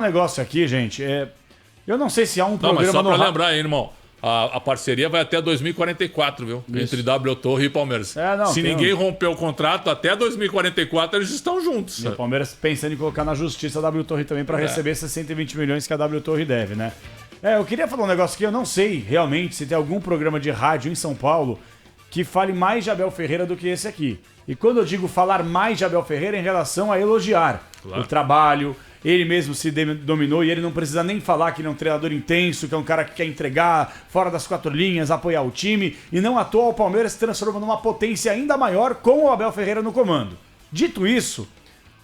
Um negócio aqui, gente, eu não sei se há um Não, programa mas só no pra lembrar aí, irmão. A parceria vai até 2044, viu? Isso. Entre W Torre e Palmeiras. Se ninguém romper o contrato, até 2044 eles estão juntos. E o Palmeiras pensando em colocar na justiça a W Torre também para receber esses 120 milhões que a W Torre deve, né? Eu queria falar um negócio que eu não sei realmente se tem algum programa de rádio em São Paulo que fale mais de Abel Ferreira do que esse aqui. E quando eu digo falar mais de Abel Ferreira é em relação a elogiar o trabalho, ele mesmo se dominou e ele não precisa nem falar que ele é um treinador intenso, que é um cara que quer entregar fora das quatro linhas, apoiar o time, e não à toa o Palmeiras se transforma numa potência ainda maior com o Abel Ferreira no comando. Dito isso,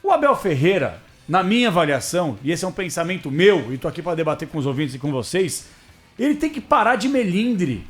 o Abel Ferreira, na minha avaliação, e esse é um pensamento meu, e tô aqui para debater com os ouvintes e com vocês, ele tem que parar de melindre.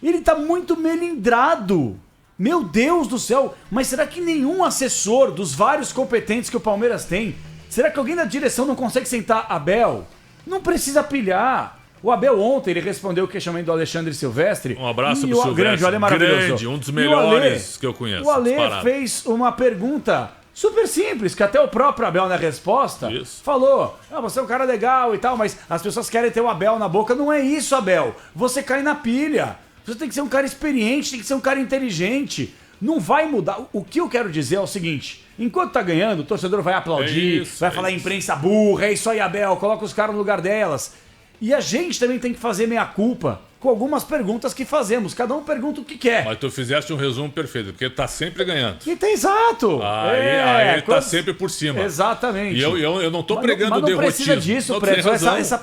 Ele tá muito melindrado. Meu Deus do céu, mas será que nenhum assessor dos vários competentes que o Palmeiras tem, será que alguém da direção não consegue sentar Abel? Não precisa pilhar. O Abel ontem, ele respondeu o questionamento do Alexandre Silvestre. Um abraço pro Silvestre. Grande, o Ale é maravilhoso. Grande, um dos melhores que eu conheço. O Ale fez uma pergunta super simples, que até o próprio Abel na resposta falou, você é um cara legal e tal, mas as pessoas querem ter o Abel na boca. Não é isso, Abel. Você cai na pilha. Você tem que ser um cara experiente, tem que ser um cara inteligente. Não vai mudar. O que eu quero dizer é o seguinte: enquanto tá ganhando, o torcedor vai aplaudir, vai falar imprensa burra, é isso aí, Abel, coloca os caras no lugar delas. E a gente também tem que fazer meia-culpa com algumas perguntas que fazemos. Cada um pergunta o que quer. Mas tu fizeste um resumo perfeito, porque tá sempre ganhando. E tá exato. Aí ele tá sempre por cima. Exatamente. E eu não tô pregando derrotismo. Não precisa disso, Preto. Essa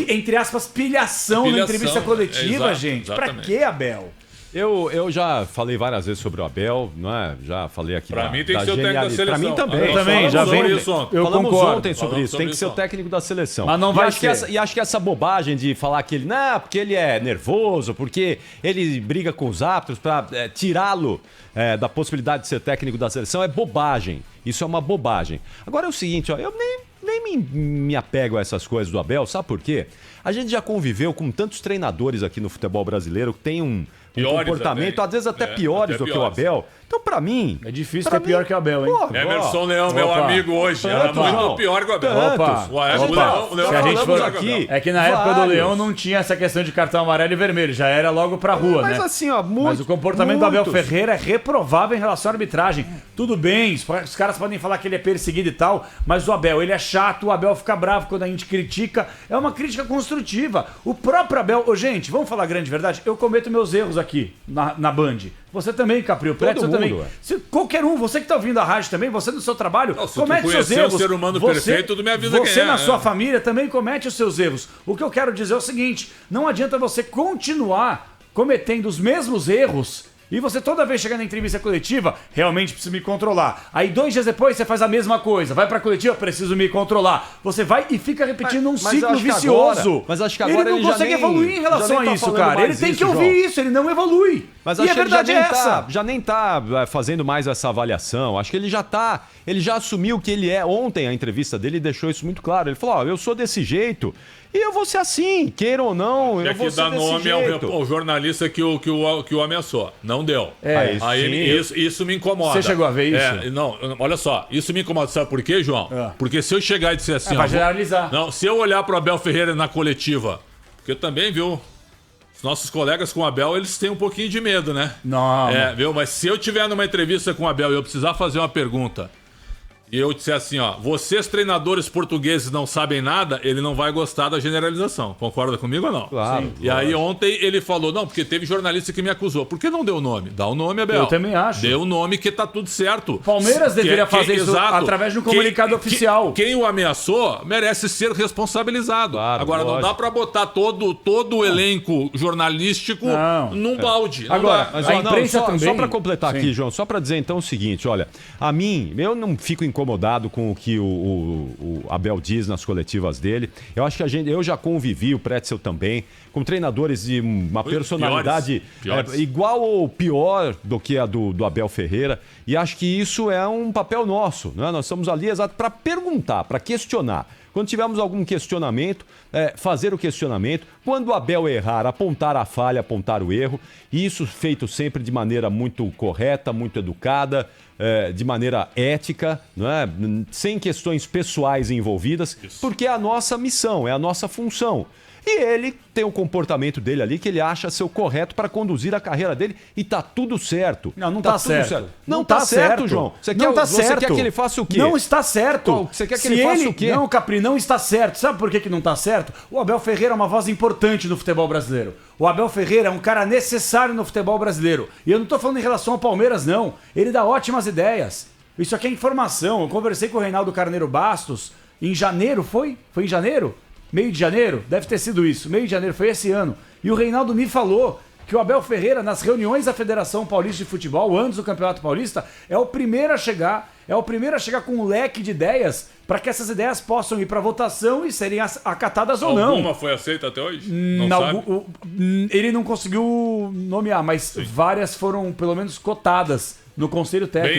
entre aspas, pilhação na entrevista coletiva, gente. Pra quê, Abel? Eu já falei várias vezes sobre o Abel, não é? Já falei aqui pra mim tem que ser o técnico da seleção. Pra mim também. Eu também, já vem. Falamos ontem sobre isso. Tem que ser o técnico da seleção. Mas não vai ser. E acho que essa bobagem de falar que ele, não, porque ele é nervoso, porque ele briga com os árbitros pra tirá-lo da possibilidade de ser técnico da seleção, é bobagem. Isso é uma bobagem. Agora é o seguinte, ó, eu nem me apego a essas coisas do Abel, sabe por quê? A gente já conviveu com tantos treinadores aqui no futebol brasileiro que tem um comportamento, às vezes até piores do que o Abel. Então, pra mim... É difícil ter pior que o Abel, hein? Emerson Leão, meu amigo hoje, era muito pior que o Abel. O Leão, se a gente for aqui... É que na época do Leão não tinha essa questão de cartão amarelo e vermelho, já era logo pra rua, né? Mas assim, ó, Mas o comportamento do Abel Ferreira é reprovável em relação à arbitragem. Tudo bem, os caras podem falar que ele é perseguido e tal, mas o Abel, ele é chato, o Abel fica bravo quando a gente critica. É uma crítica construtiva. O próprio Abel... gente, vamos falar a grande verdade? Eu cometo meus erros aqui na Band. Você também, Capri, o Preto também. Qualquer um, você que tá ouvindo a rádio também, você no seu trabalho, comete seus erros. O ser humano perfeito, tu me avisa quem é. Você na sua família também comete os seus erros. O que eu quero dizer é o seguinte: não adianta você continuar cometendo os mesmos erros e você toda vez chegar na entrevista coletiva, realmente preciso me controlar. Aí 2 dias depois você faz a mesma coisa, vai pra coletiva, preciso me controlar. Você vai e fica repetindo um ciclo vicioso. Mas acho que agora ele não consegue evoluir em relação a isso, cara. Ele tem que ouvir isso, ele não evolui. Mas e a verdade é essa. Já nem tá fazendo mais essa avaliação. Acho que ele já assumiu que ele é. Ontem a entrevista dele deixou isso muito claro. Ele falou, eu sou desse jeito e eu vou ser assim, queira ou não, eu vou ser desse jeito. Ao jornalista que o ameaçou. Não deu. Aí isso me incomoda. Você chegou a ver isso? Não, olha só, isso me incomoda. Sabe por quê, João? Porque se eu chegar e disser assim... vai generalizar. Não, se eu olhar pro Abel Ferreira na coletiva, porque também, viu... Os nossos colegas com o Abel, eles têm um pouquinho de medo, né? Não. Viu? Mas se eu tiver numa entrevista com o Abel e eu precisar fazer uma pergunta e eu disser assim, vocês treinadores portugueses não sabem nada, ele não vai gostar da generalização. Concorda comigo ou não? Claro. Sim, e aí ontem ele falou, não, porque teve jornalista que me acusou. Por que não deu o nome? Dá o nome, Abel. Eu também acho. Dê o nome que tá tudo certo. Palmeiras deveria fazer isso através de um comunicado oficial. Quem o ameaçou merece ser responsabilizado. Claro, agora, não dá pra botar todo o elenco jornalístico num balde. Agora, mas a imprensa também... Só pra completar aqui, João, só pra dizer então o seguinte, olha, eu não fico incomodado com o que o Abel diz nas coletivas dele. Eu acho que eu já convivi, o Pretzel também, com treinadores de uma personalidade piores. Igual ou pior do que a do Abel Ferreira. E acho que isso é um papel nosso, né? Nós estamos ali exato para perguntar, para questionar. Quando tivermos algum questionamento, fazer o questionamento. Quando o Abel errar, apontar a falha, apontar o erro. E isso feito sempre de maneira muito correta, muito educada, de maneira ética, não é? Sem questões pessoais envolvidas, porque é a nossa missão, é a nossa função. E ele tem o comportamento dele ali que ele acha ser o correto para conduzir a carreira dele e tá tudo certo. Não tá certo. Não tá certo, João. Você quer que ele faça o quê? Não está certo. Você quer que ele faça o quê? Não, Capri, não está certo. Sabe por que não tá certo? O Abel Ferreira é uma voz importante no futebol brasileiro. O Abel Ferreira é um cara necessário no futebol brasileiro. E eu não tô falando em relação ao Palmeiras, não. Ele dá ótimas ideias. Isso aqui é informação. Eu conversei com o Reinaldo Carneiro Bastos em janeiro, foi? Foi em janeiro? Meio de janeiro? Deve ter sido isso. Meio de janeiro, foi esse ano. E o Reinaldo me falou que o Abel Ferreira, nas reuniões da Federação Paulista de Futebol, antes do Campeonato Paulista, é o primeiro a chegar com um leque de ideias para que essas ideias possam ir para votação e serem acatadas ou não. Alguma foi aceita até hoje? Não sabe? Ele não conseguiu nomear, mas várias foram, pelo menos, cotadas no Conselho Técnico.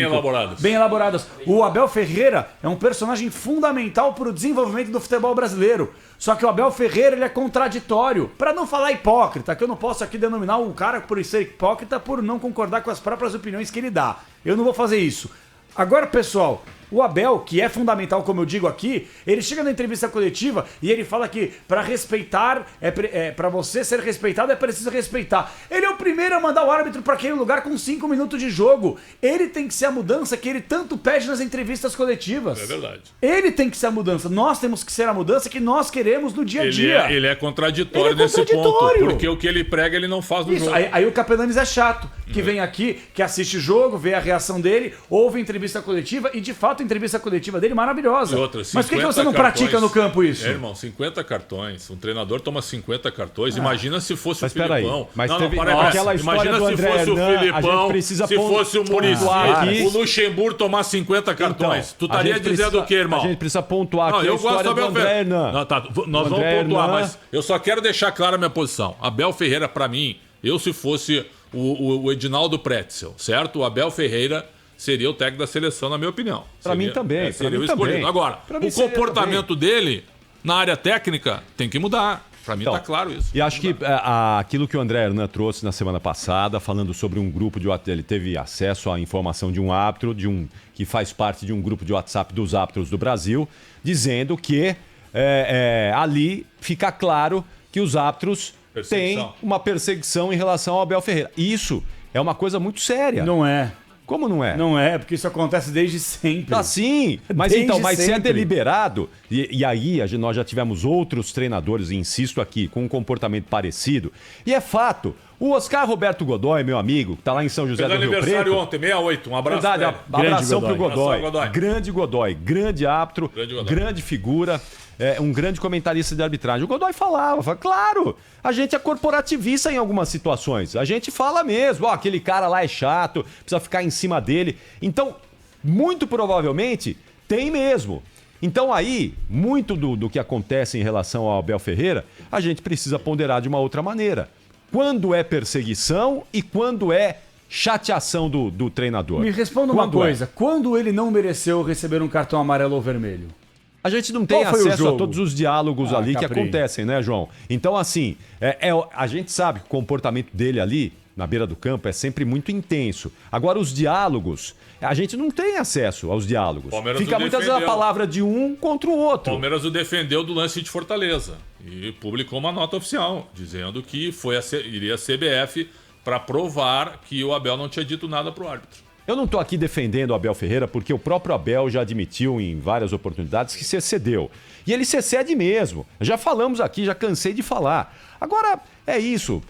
Bem elaboradas. O Abel Ferreira é um personagem fundamental para o desenvolvimento do futebol brasileiro. Só que o Abel Ferreira ele é contraditório. Para não falar hipócrita, que eu não posso aqui denominar o cara por ser hipócrita por não concordar com as próprias opiniões que ele dá. Eu não vou fazer isso. Agora, pessoal, o Abel, que é fundamental, como eu digo aqui, ele chega na entrevista coletiva e ele fala que para respeitar, para você ser respeitado é preciso respeitar. Ele é o primeiro a mandar o árbitro para aquele lugar com 5 minutos de jogo. Ele tem que ser a mudança que ele tanto pede nas entrevistas coletivas. É verdade. Ele tem que ser a mudança. Nós temos que ser a mudança que nós queremos no dia a dia. Ele é contraditório nesse ponto, porque o que ele prega ele não faz no jogo. Aí o Capelanes é chato, que vem aqui, que assiste jogo, vê a reação dele, ouve entrevista coletiva e de fato a entrevista coletiva dele maravilhosa. Mas por que você não pratica no campo isso? Irmão, 50 cartões. Um treinador toma 50 cartões. Imagina se fosse o Filipão. Aquela história do André Hernan, se fosse o Muricy, o Luxemburgo tomar 50 cartões. Tu estaria dizendo o quê, irmão? A gente precisa pontuar aqui a história do André Hernan. Nós vamos pontuar, mas eu só quero deixar clara a minha posição. Abel Ferreira, pra mim, se fosse o Edinaldo Pretzel, certo? O Abel Ferreira seria o técnico da seleção, na minha opinião. Para mim também. Seria o escolhido. Agora, o comportamento dele na área técnica tem que mudar. Para mim tá claro isso. E acho que aquilo que o André Hernan trouxe na semana passada, falando sobre um grupo de WhatsApp, ele teve acesso à informação de um árbitro, que faz parte de um grupo de WhatsApp dos árbitros do Brasil, dizendo que ali fica claro que os árbitros têm uma perseguição em relação ao Abel Ferreira. Isso é uma coisa muito séria. Não é. Como não é? Não é, porque isso acontece desde sempre. Tá sim, mas se é deliberado, e aí nós já tivemos outros treinadores, insisto aqui, com um comportamento parecido, e é fato, o Oscar Roberto Godoy, meu amigo, que tá lá em São José do Rio Preto. Aniversário ontem, 68, um abraço. Verdade, abração pro Godoy. Grande Godoy, grande árbitro, grande figura. Um grande comentarista de arbitragem. O Godoy falava, claro, a gente é corporativista em algumas situações. A gente fala mesmo, aquele cara lá é chato, precisa ficar em cima dele. Então, muito provavelmente, tem mesmo. Então aí, muito do que acontece em relação ao Abel Ferreira, a gente precisa ponderar de uma outra maneira. Quando é perseguição e quando é chateação do treinador. Me responda uma coisa, quando ele não mereceu receber um cartão amarelo ou vermelho? A gente não tem acesso a todos os diálogos ali que acontecem, né, João? Então, assim, a gente sabe que o comportamento dele ali, na beira do campo, é sempre muito intenso. Agora, os diálogos, a gente não tem acesso aos diálogos. Fica muitas vezes a palavra de um contra o outro. O Palmeiras o defendeu do lance de Fortaleza e publicou uma nota oficial, dizendo que iria a CBF para provar que o Abel não tinha dito nada pro árbitro. Eu não estou aqui defendendo o Abel Ferreira, porque o próprio Abel já admitiu em várias oportunidades que se excedeu. E ele se excede mesmo. Já falamos aqui, já cansei de falar. Agora, é isso.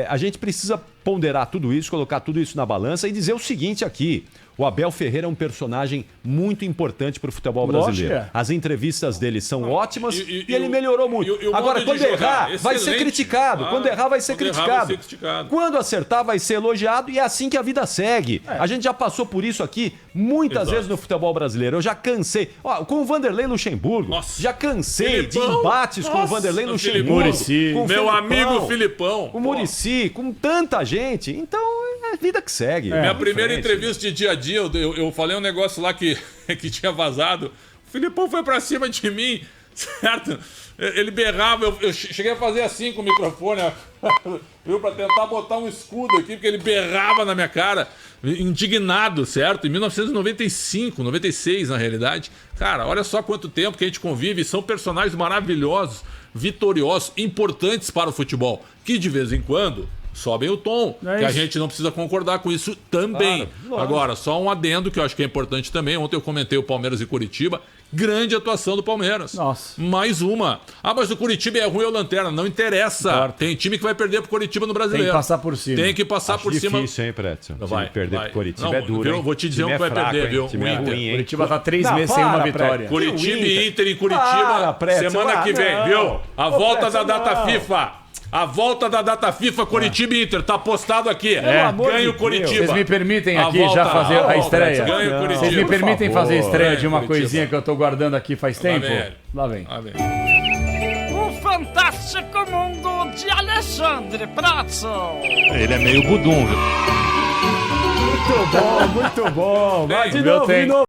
A gente precisa ponderar tudo isso, colocar tudo isso na balança e dizer o seguinte aqui. O Abel Ferreira é um personagem muito importante para o futebol brasileiro. As entrevistas dele são ótimas e ele melhorou muito. Agora, quando errar, vai ser criticado. Quando errar, vai ser criticado. Quando acertar, vai ser elogiado e é assim que a vida segue. A gente já passou por isso aqui muitas vezes no futebol brasileiro. Eu já cansei. Com o Vanderlei Luxemburgo. Já cansei de embates com o Vanderlei Luxemburgo. Com meu amigo Filipão. Com o Muricy, com tanta gente. Então, é a vida que segue. Minha primeira entrevista de dia a dia, eu falei um negócio lá que tinha vazado. O Filipão foi pra cima de mim, certo? Ele berrava, eu cheguei a fazer assim com o microfone, viu, pra tentar botar um escudo aqui, porque ele berrava na minha cara, indignado, certo? Em 1995, 96 na realidade. Cara, olha só quanto tempo que a gente convive, são personagens maravilhosos, vitoriosos, importantes para o futebol, que de vez em quando sobem o tom, que a gente não precisa concordar com isso também. Claro. Agora, só um adendo que eu acho que é importante também. Ontem eu comentei o Palmeiras e Curitiba. Grande atuação do Palmeiras. Nossa. Mais uma. Ah, mas o Curitiba é ruim ou lanterna? Não interessa. Claro. Tem time que vai perder pro Curitiba no Brasileiro. Tem que passar por cima. Tem que passar por cima. É difícil, hein, Predson? Vai perder pro Curitiba não, é duro, eu vou te dizer um que vai perder, viu? O Inter. Curitiba tá 3 meses sem uma vitória. Curitiba e Inter em Curitiba, semana que vem, viu? A volta da data FIFA. A volta da data FIFA, Curitiba e Inter. Tá postado aqui. Ganha o Curitiba. Vocês me permitem aqui já fazer a estreia? Ganha o Curitiba. Vocês me permitem fazer a estreia de uma Curitiba. coisinha que eu tô guardando aqui faz tempo? Lá vem. O fantástico mundo de Alexandre Pratson. Ele é meio budum, viu? Muito bom, muito bom. Vai de Meu novo, de novo.